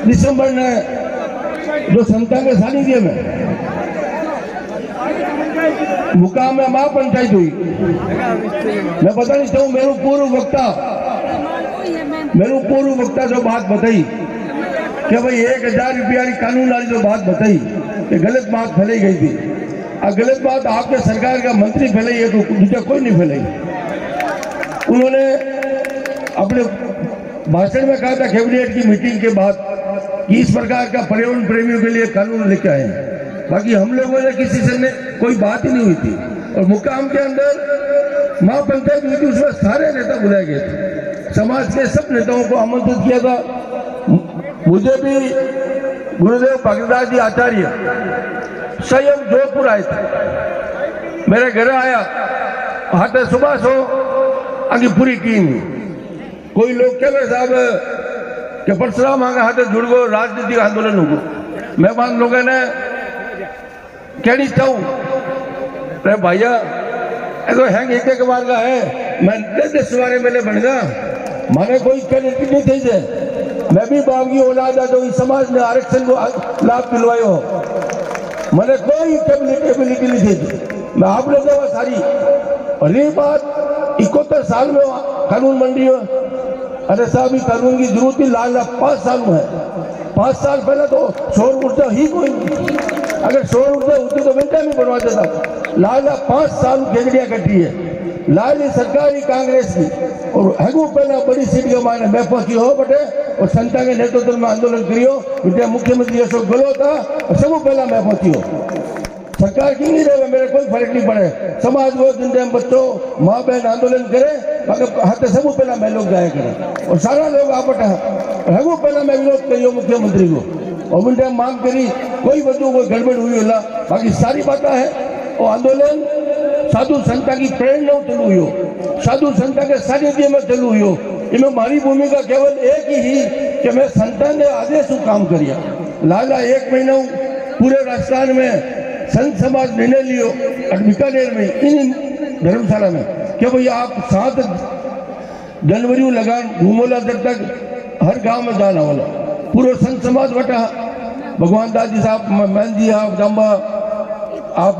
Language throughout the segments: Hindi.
दिसंबर ने जो संता के सानिध्य में मुकाम में महापंचायत हुई। मैं पता नहीं चाहूँ मेरू पूर्व वक्ता जो बात बताई कि भाई 1000 रुपया कानून वाली जो बात बताई कि गलत बात फैलाई गई थी। गलत बात आपके सरकार का मंत्री फैलाई है तो दूसरा कोई नहीं फैलाई। उन्होंने अपने भाषण में कहा था कैबिनेट की मीटिंग के बाद कि इस प्रकार का पर्यावरण प्रेमियों के लिए कानून लेके आए। बाकी हम लोगों ने किसी से कोई बात ही नहीं हुई थी। और मुकाम के अंदर महापंचायत हुई थी, उसमें सारे नेता बुलाए गए थे, समाज के सब नेताओं को आमंत्रित किया था। मुझे भी गुरुदेव भागीरदास जी आचार्य स्वयं जोधपुर आए थे, मेरे घर आया, हाथ सुबह सो आगे पूरी टीम। कोई लोग कह रहे साहब कि परशुराम आगे हाथ जुड़ गो राजनीतिक आंदोलन होगो। मेहमान लोगों ने कहनी चाहूँ अरे भैया ऐसा हैंग एक बार का है, मैं 10 बारे मेले बन गया, माने कोई कैंडिडेट नहीं थे जे। मैं भी बाप की औलाद है तो इस समाज ने आरक्षण को लाभ दिलवायो, मैंने कोई कैपेबिलिटी नहीं थी, मैं आपने देवा सारी। और ये बात 71 साल में कानून मंडी हो, अरे साहब कानून की जरूरत ही लाल 5 साल में है। 5 साल पहले तो सौर ऊर्जा ही कोई नहीं, अगर सौर ऊर्जा होती तो मिनटा में बनवा देता। लाल 5 साल खेजड़िया कटी है, लाल सरकारी कांग्रेस की। और हगू पहला बड़ी सीट के माने मैं पहुंची हो बटे और संता के नेतृत्व में आंदोलन करियो, बेटे मुख्यमंत्री अशोक गहलोत था और सब पहला मैं पहुंची हो। सरकार की नहीं रहे, मेरे कोई फर्क नहीं पड़े, समाज को जिन टाइम बच्चों माँ बहन आंदोलन करे हाथ सब पहला मैं लोग जाया करें और सारा लोग आपटा हगू पहला मैं विरोध करियो मुख्यमंत्री को। और उन टाइम मांग करी कोई वजह कोई गड़बड़ हुई होला, बाकी सारी बातें है। और आंदोलन साधु संता की प्रेरणा चलू हुई, साधु संता के सानिध्य में चलू हुई। इनमें मारी भूमिका केवल एक ही कि मैं संता ने आदेश काम करिया। लाला 1 महीना पूरे राजस्थान में संत समाज निर्णय लियो बीकानेर में इन धर्मशाला में कि भाई आप 7 जनवरी लगान घूमोला जब तक हर गांव में जाना वाला पूरा संत समाज बटा। भगवान दास जी साहब महंत जी आप जम्बा आप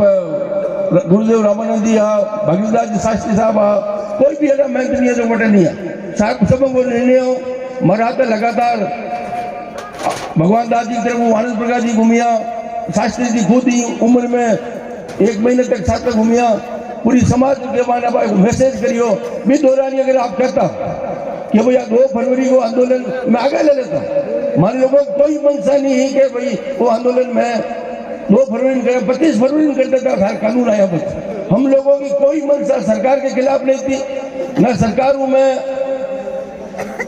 गुरुदेव रामानंद जी आप भागीरदास जी शास्त्री साहब आप कोई भी ऐसा महंत नहीं है जो बटे नहीं है साहब सब वो निर्णय हो मराठा लगातार भगवान दास जी की तरफ आनंद प्रकाश जी घूमिया, शास्त्री जी खुद ही उम्र में 1 महीने तक साथ घूमिया। पूरी समाज के माना मैसेज करियो भी दोहरानी। अगर आप कहता कि भैया 2 फरवरी को आंदोलन में आगे ले लेता, मान लोगों को कोई मंशा नहीं है कि भाई वो आंदोलन में 2 फरवरी करे 25 फरवरी में कर देता था, कानून आया बस। हम लोगों की कोई मंशा सरकार के खिलाफ नहीं थी, न सरकारों में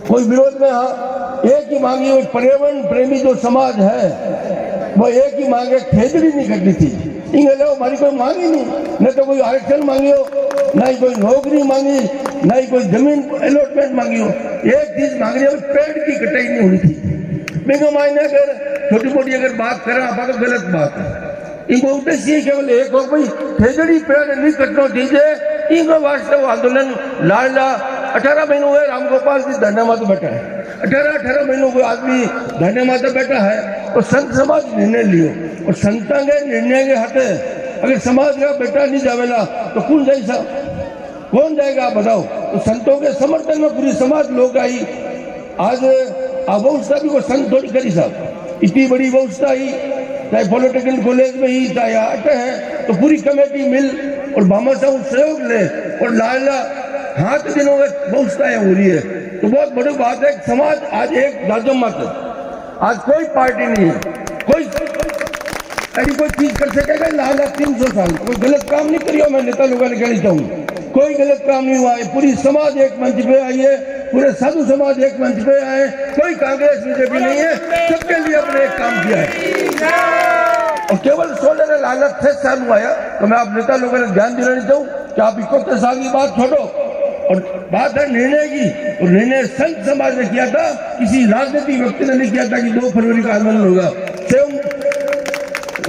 कोई विरोध में। हाँ एक ही मांगी, पर्यावरण प्रेमी जो समाज है वो एक ही मांगे, खेजड़ी नहीं करनी थी। इंगे हमारी कोई मांग ही नहीं, न तो कोई आरक्षण मांगी हो, न ही कोई नौकरी मांगी, न ही कोई जमीन अलॉटमेंट मांगी हो। एक चीज मांग रही है, पेड़ की कटाई नहीं होनी थी। बिना मायने अगर छोटी मोटी अगर बात करें आप तो गलत बात है। इनको उद्देश्य केवल एक हो भाई खेजड़ी पेड़ नहीं कटना चाहिए। इनको वास्तव आंदोलन लाडला 18 महीनों हुए रामगोपाल जी धरने माता बैठा है, 18 महीनों कोई आदमी धरने माता बैठा है तो संत समाज निर्णय लियो। और संता के निर्णय के हाथे अगर समाज का बेटा नहीं जावेला तो कौन जाए, कौन जाएगा आप बताओ। तो संतों के समर्थन में पूरी समाज लोग आई। आज व्यवस्था भी को संत थोड़ी करी साहब, इतनी बड़ी व्यवस्था ही चाहे पॉलिटेक्निक कॉलेज में ही चाहे आटे हैं तो पूरी कमेटी मिल और बामा साहब सहयोग ले और लाला हाथ दिनों में व्यवस्थाएं हो रही है। तो बहुत बड़ी बात है। समाज आज एक दाजम मत, आज कोई पार्टी नहीं है, कोई ऐसी कोई चीज कर सकेगा। लाला 300 साल कोई गलत काम नहीं करियो। मैं नेता लोगों ने कहना चाहूँ कोई गलत काम नहीं हुआ है। पूरी समाज एक मंच पे आई है, पूरे साधु समाज एक मंच पे आए, कोई कांग्रेस बीजेपी नहीं है, सबके लिए अपने एक काम किया है। और केवल 16 लाला 6 साल हुआ है। तो मैं आप नेता लोगों ने ध्यान दिलाना चाहूँ कि आप 71 साल की बात छोड़ो और बात है निर्णय की। और निर्णय संत समाज ने किया था, किसी राजनीतिक व्यक्ति ने नहीं किया था कि 2 फरवरी का आंदोलन होगा।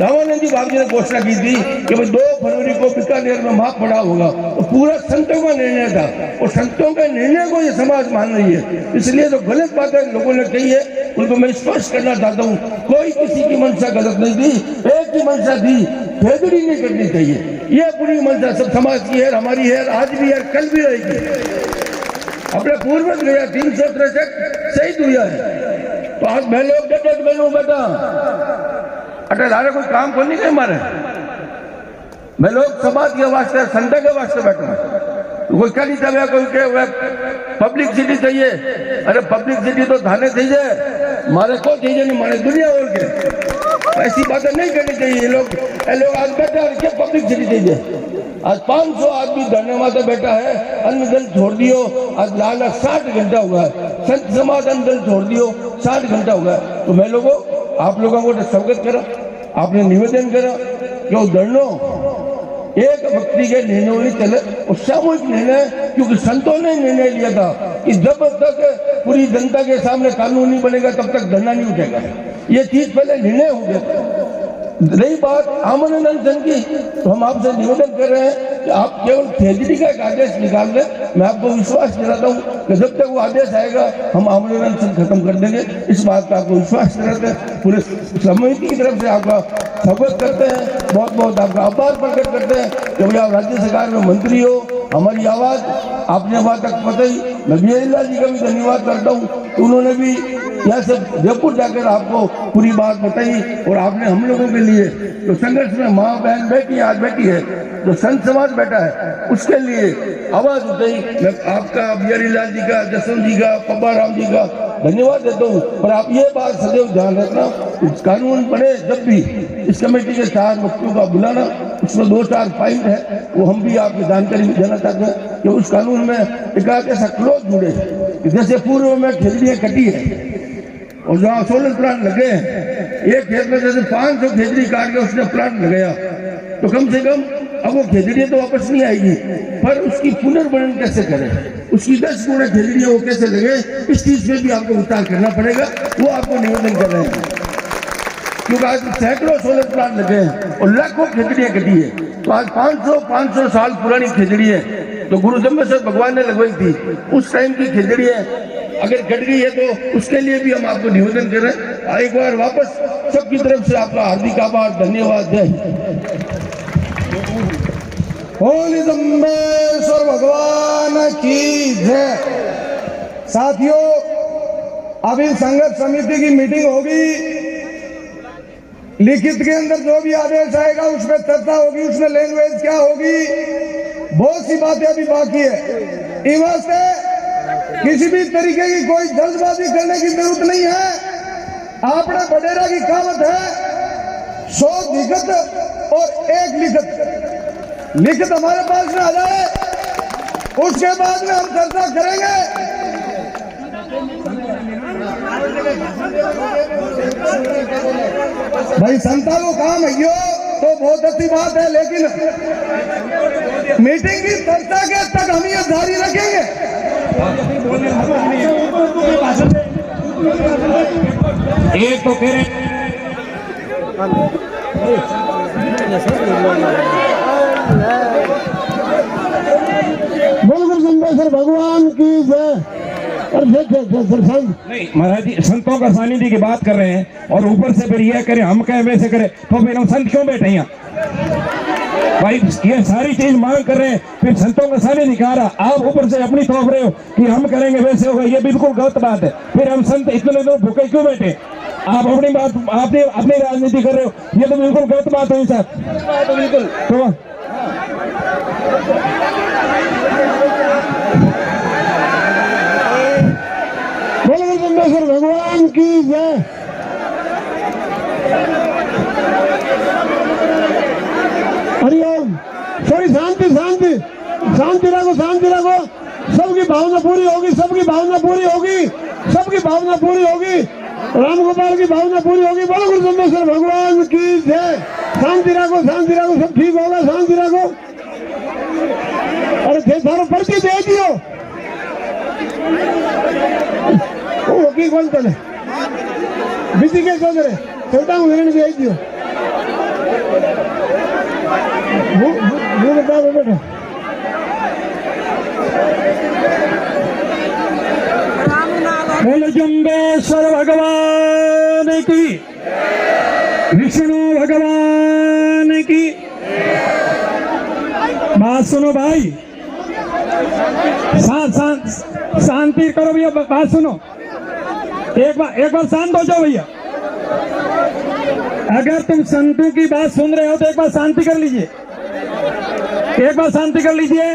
रामानंद जी बाबू जी ने घोषणा की थी कि भाई 2 फरवरी को बीकानेर में महापड़ाव होगा, तो पूरा संतों का निर्णय था और संतों के निर्णय को ये समाज मान रही है। इसलिए जो गलत बातें लोगों ने कही है उनको मैं स्पष्ट करना चाहता हूँ, कोई किसी की मंशा गलत नहीं थी, एक ही मंशा थी, भेदड़ी नहीं करनी चाहिए। ये पूरी मंशा सब समाज की है, हमारी है, आज भी है, कल भी रहेगी। अपने पूर्वज गया 363 शहीद हुआ है, तो आज मैं लोग डट गए बेटा, अटे लारे कोई काम को नहीं मारे, मैं लोग समाज के वास्ते संत के वास्ते बैठा। तो कोई क्या नहीं चाहिए, कोई के पब्लिक सिटी चाहिए, अरे पब्लिक सिटी तो थाने चाहिए, मारे को चाहिए नहीं, मारे दुनिया और के, ऐसी बातें नहीं करनी चाहिए। ये लोग आज बैठा क्या पब्लिक सिटी चाहिए। आज 500 आदमी धरने में बैठा है, अन्न जल छोड़ दियो, आज लाल 60 घंटा हुआ है, संत समाज अन्न जल छोड़ दियो 60 घंटा हुआ है। तो मैं लोगों आप लोगों को स्वागत करा, आपने निवेदन करा कि धरनो एक व्यक्ति के निर्णय नहीं चले और सामूहिक निर्णय, क्योंकि संतों ने निर्णय लिया था कि जब तक पूरी जनता के सामने कानून नहीं बनेगा तब तक धरना नहीं उठेगा। ये चीज पहले निर्णय हो गया। रही बात आमरण अनशन की, तो हम आपसे निवेदन कर रहे हैं कि आप केवल खेजड़ी का एक आदेश निकाल दें। मैं आपको विश्वास दिलाता हूँ कि जब तक वो आदेश आएगा हम आमरण अनशन खत्म कर देंगे। इस बात का आपको विश्वास दिलाते हैं, पूरे समिति की तरफ से आपका स्वागत करते हैं, बहुत बहुत आपका आभार प्रकट करते हैं कि भाई आप राज्य सरकार में मंत्री हो, हमारी आवाज आपने वहां तक बताई। मैं बिहारीलाल जी का भी धन्यवाद करता हूँ, उन्होंने भी यहाँ से जयपुर जाकर आपको पूरी बात बताई और आपने हम लोगों के लिए जो संघर्ष में माँ बहन बैठी आज बैठी है, जो संत समाज बैठा है, उसके लिए आवाज उठाई। मैं आपका बिहारीलाल जी का, जसवंत जी का, पब्बा राम जी का धन्यवाद देता हूँ। पर आप ये बात सदैव ध्यान रखना, कानून बने जब भी इस कमेटी के 4 व्यक्तियों का बुलाना, उसमें 2-4 पॉइंट है, वो हम भी आपकी जानकारी देना चाहते हैं कि उस कानून में एक ऐसा क्लोज जुड़े, जैसे पूर्व में खेजड़ियाँ कटी है और जहाँ सोलर प्लांट लगे हैं, एक खेत में जैसे 500 खेजड़ी काट के उसने प्लांट लगाया, तो कम से कम अब वो खेजड़ियाँ तो वापस नहीं आएगी, पर उसकी पुनर्बनन कैसे करें, उसकी 10 गुना खेजड़ियाँ वो कैसे लगे, इस चीज में भी आपको विचार करना पड़ेगा। वो आपको निवेदन कर रहे हैं, क्योंकि आज सैकड़ों सोलर प्लांट लगे हैं और लाखों खेजड़ियाँ कटी है। तो आज 500 साल पुरानी खेजड़ी है, तो गुरु जम्मेश्वर भगवान ने लगवाई थी, उस टाइम की खेजड़ी है, अगर कट गई है तो उसके लिए भी हम आपको निवेदन कर रहे हैं। एक बार वापस सबकी तरफ से आपका हार्दिक आभार, धन्यवाद, जय हिंद। बोले जम्मेश्वर भगवान की जय। साथियों, अभी संघर्ष समिति की मीटिंग होगी, लिखित के अंदर जो भी आदेश आएगा उसमें चर्चा होगी, उसमें लैंग्वेज क्या होगी, बहुत सी बातें अभी बाकी है। इस वास्ते किसी भी तरीके की कोई जल्दबाजी करने की जरूरत नहीं है। आपने बडेरा की कहावत है 100 लिखत और 1 लिखत। लिखत हमारे पास में आ जाए, उसके बाद में हम चर्चा करेंगे। भाई संता को काम है यो तो बहुत अच्छी बात है, लेकिन मीटिंग की चर्चा के तक हम ये जारी रखेंगे। एक तो कह रहे बोल जम्मेश्वर भगवान की जय। और नहीं महाराज जी, संतों का सानिध्य की बात कर रहे हैं और ऊपर से फिर यह करें हम कहें वैसे करें, तो फिर हम संत क्यों बैठे यहाँ? भाई ये सारी चीज मांग कर रहे हैं, फिर संतों का सानिध्य दिखा रहा, आप ऊपर से अपनी तोप रहे हो कि हम करेंगे वैसे होगा, ये बिल्कुल गलत बात है। फिर हम संत इतने लोग भूखे क्यों बैठे? आप अपनी बात, आपने अपनी राजनीति कर रहे हो, ये तो बिल्कुल गलत बात है सर। बिल्कुल तो बोलो जम्मेश्वर भगवान की जय। हरिओम। सॉरी, शांति शांति शांति रखो, शांति रखो। सबकी भावना पूरी होगी, सबकी भावना पूरी होगी, सबकी भावना पूरी होगी। राम गोपाल की भावना पूरी होगी। बोलो गुरु जम्मेश्वर भगवान की जय। शांति रखो, शांति रखो, सब ठीक होगा, शांति रखो। अरे सारो पर्ची दे दियो, वकील कौन चले बिजी के चौधरी चलता हूँ, भेज दियो। वो बता दो बेटा। बोलो जम्बेश्वर भगवान की, विष्णु भगवान की। बात सुनो भाई, शांति करो भैया, बात सुनो। एक बार शांत हो जाओ भैया। अगर तुम संतों की बात सुन रहे हो तो एक बार शांति कर लीजिए, एक बार शांति कर लीजिए।